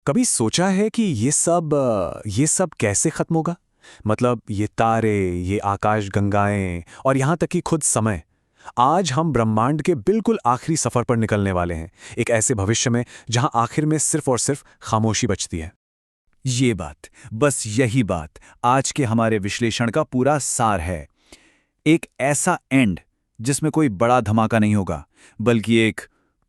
कभी सोचा है कि ये सब कैसे खत्म होगा? मतलब ये तारे, ये आकाश गंगाएं और यहां तक कि खुद समय। आज हम ब्रह्मांड के बिल्कुल आखिरी सफर पर निकलने वाले हैं, एक ऐसे भविष्य में जहां आखिर में सिर्फ और सिर्फ खामोशी बचती है। ये बात, बस यही बात आज के हमारे विश्लेषण का पूरा सार है। एक ऐसा एंड जिसमें कोई बड़ा धमाका नहीं होगा, बल्कि एक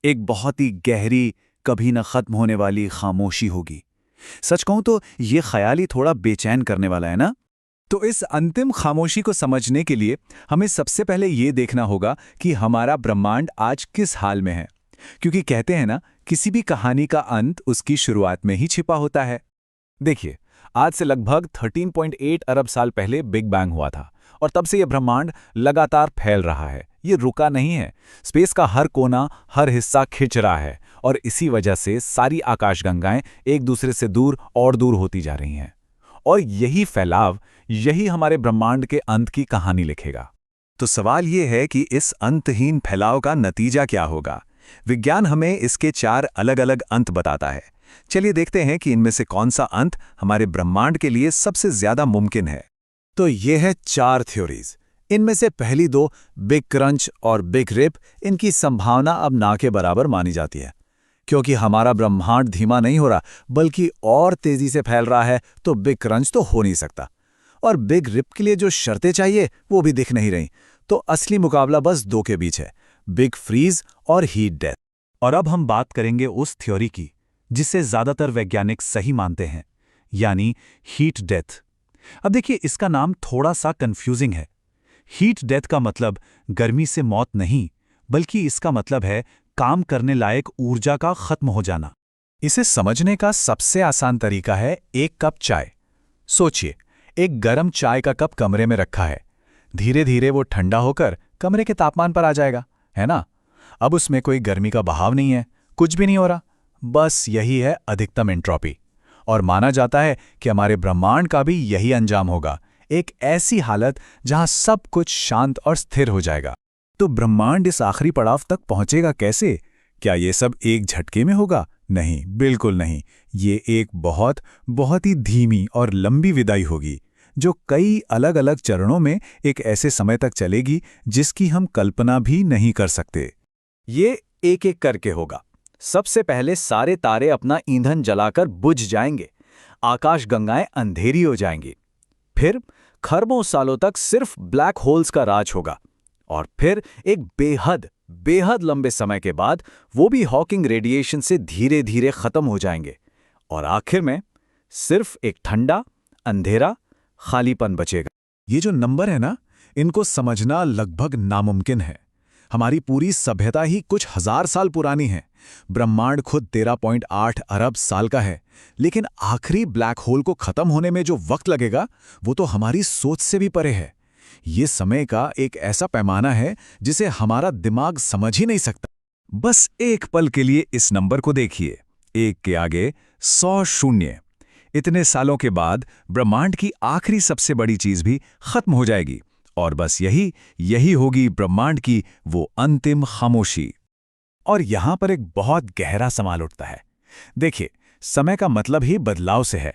एक बहुत ही गहरी, कभी न खत्म होने वाली खामोशी होगी। सच कहूं तो ये ख्याल ही थोड़ा बेचैन करने वाला है ना। तो इस अंतिम खामोशी को समझने के लिए हमें सबसे पहले ये देखना होगा कि हमारा ब्रह्मांड आज किस हाल में है। क्योंकि कहते हैं ना, किसी भी कहानी का अंत उसकी शुरुआत में ही छिपा होता है। देखिए, आज से लगभग 13.8 अरब साल पहले बिग बैंग हुआ था और तब से यह ब्रह्मांड लगातार फैल रहा है। ये रुका नहीं है। स्पेस का हर कोना, हर हिस्सा खिंच रहा है और इसी वजह से सारी आकाशगंगाएं एक दूसरे से दूर और दूर होती जा रही हैं। और यही फैलाव, यही हमारे ब्रह्मांड के अंत की कहानी लिखेगा। तो सवाल ये है कि इस अंतहीन फैलाव का नतीजा क्या होगा? विज्ञान हमें इसके 4 अलग-अलग अंत बताता है। चलिए देखते हैं कि इनमें से कौन सा अंत हमारे ब्रह्मांड के लिए सबसे ज्यादा मुमकिन है। तो ये है 4 थ्योरीज। इनमें से पहली 2, बिग क्रंच और बिग रिप, इनकी संभावना अब ना के बराबर मानी जाती है। क्योंकि हमारा ब्रह्मांड धीमा नहीं हो रहा, बल्कि और तेजी से फैल रहा है, तो बिग क्रंच तो हो नहीं सकता। और बिग रिप के लिए जो शर्तें चाहिए वो भी दिख नहीं रही। तो असली मुकाबला बस 2 के बीच है, बिग फ्रीज और हीट डेथ। और अब हम बात करेंगे उस थ्योरी की जिसे ज्यादातर वैज्ञानिक सही मानते हैं, यानी हीट डेथ। अब देखिए, इसका नाम थोड़ा सा कंफ्यूजिंग है। हीट डेथ का मतलब गर्मी से मौत नहीं, बल्कि इसका मतलब है काम करने लायक ऊर्जा का खत्म हो जाना। इसे समझने का सबसे आसान तरीका है एक कप चाय। सोचिए, एक गर्म चाय का कप कमरे में रखा है। धीरे धीरे वो ठंडा होकर कमरे के तापमान पर आ जाएगा, है ना? अब उसमें कोई गर्मी का बहाव नहीं है, कुछ भी नहीं हो रहा। बस यही है अधिकतम एंट्रोपी। और माना जाता है कि हमारे ब्रह्मांड का भी यही अंजाम होगा, एक ऐसी हालत जहां सब कुछ शांत और स्थिर हो जाएगा। तो ब्रह्मांड इस आखिरी पड़ाव तक पहुंचेगा कैसे? क्या ये सब एक झटके में होगा? नहीं, बिल्कुल नहीं। ये एक बहुत बहुत ही धीमी और लंबी विदाई होगी, जो कई अलग अलग चरणों में एक ऐसे समय तक चलेगी जिसकी हम कल्पना भी नहीं कर सकते। ये एक एक करके होगा। सबसे पहले सारे तारे अपना ईंधन जलाकर बुझ जाएंगे, आकाशगंगाएं अंधेरी हो जाएंगी। फिर खरबों सालों तक सिर्फ ब्लैक होल्स का राज होगा। और फिर एक बेहद बेहद लंबे समय के बाद वो भी हॉकिंग रेडिएशन से धीरे धीरे खत्म हो जाएंगे। और आखिर में सिर्फ एक ठंडा, अंधेरा, खालीपन बचेगा। ये जो नंबर है ना, इनको समझना लगभग नामुमकिन है। हमारी पूरी सभ्यता ही कुछ हजार साल पुरानी है। ब्रह्मांड खुद 13.8 अरब साल का है, लेकिन आखिरी ब्लैक होल को खत्म होने में जो वक्त लगेगा, वो तो हमारी सोच से भी परे है। ये समय का एक ऐसा पैमाना है जिसे हमारा दिमाग समझ ही नहीं सकता। बस एक पल के लिए इस नंबर को देखिए, 1 के आगे 100 शून्य। इतने सालों के बाद ब्रह्मांड की आखिरी सबसे बड़ी चीज भी खत्म हो जाएगी, और बस यही होगी ब्रह्मांड की वो अंतिम खामोशी। और यहां पर एक बहुत गहरा सवाल उठता है। देखिए, समय का मतलब ही बदलाव से है,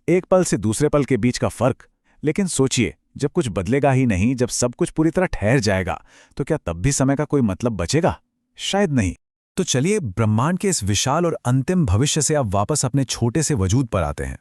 एक पल से दूसरे पल के बीच का फर्क। लेकिन सोचिए, जब कुछ बदलेगा ही नहीं, जब सब कुछ पूरी तरह ठहर जाएगा, तो क्या तब भी समय का कोई मतलब बचेगा? शायद नहीं। तो चलिए ब्रह्मांड के इस विशाल और अंतिम भविष्य से अब वापस अपने छोटे से वजूद पर आते हैं।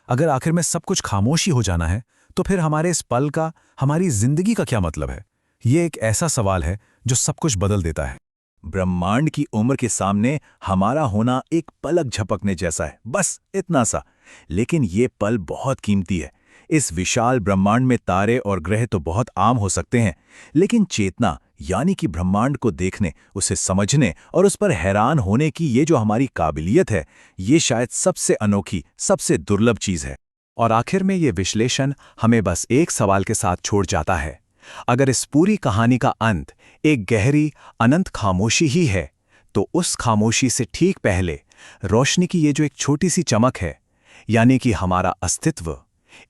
अगर आखिर में सब कुछ खामोशी हो जाना है, तो फिर हमारे इस पल का, हमारी जिंदगी का क्या मतलब है? ये एक ऐसा सवाल है जो सब कुछ बदल देता है। ब्रह्मांड की उम्र के सामने हमारा होना एक पलक झपकने जैसा है, बस इतना सा। लेकिन ये पल बहुत कीमती है। इस विशाल ब्रह्मांड में तारे और ग्रह तो बहुत आम हो सकते हैं, लेकिन चेतना, यानी कि ब्रह्मांड को देखने, उसे समझने और उस पर हैरान होने की ये जो हमारी काबिलियत है, ये शायद सबसे अनोखी, सबसे दुर्लभ चीज है। और आखिर में ये विश्लेषण हमें बस एक सवाल के साथ छोड़ जाता है। अगर इस पूरी कहानी का अंत एक गहरी, अनंत खामोशी ही है, तो उस खामोशी से ठीक पहले रोशनी की ये जो एक छोटी सी चमक है, यानी कि हमारा अस्तित्व,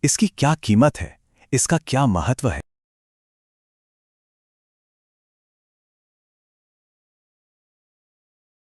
इसकी क्या कीमत है, इसका क्या महत्व है?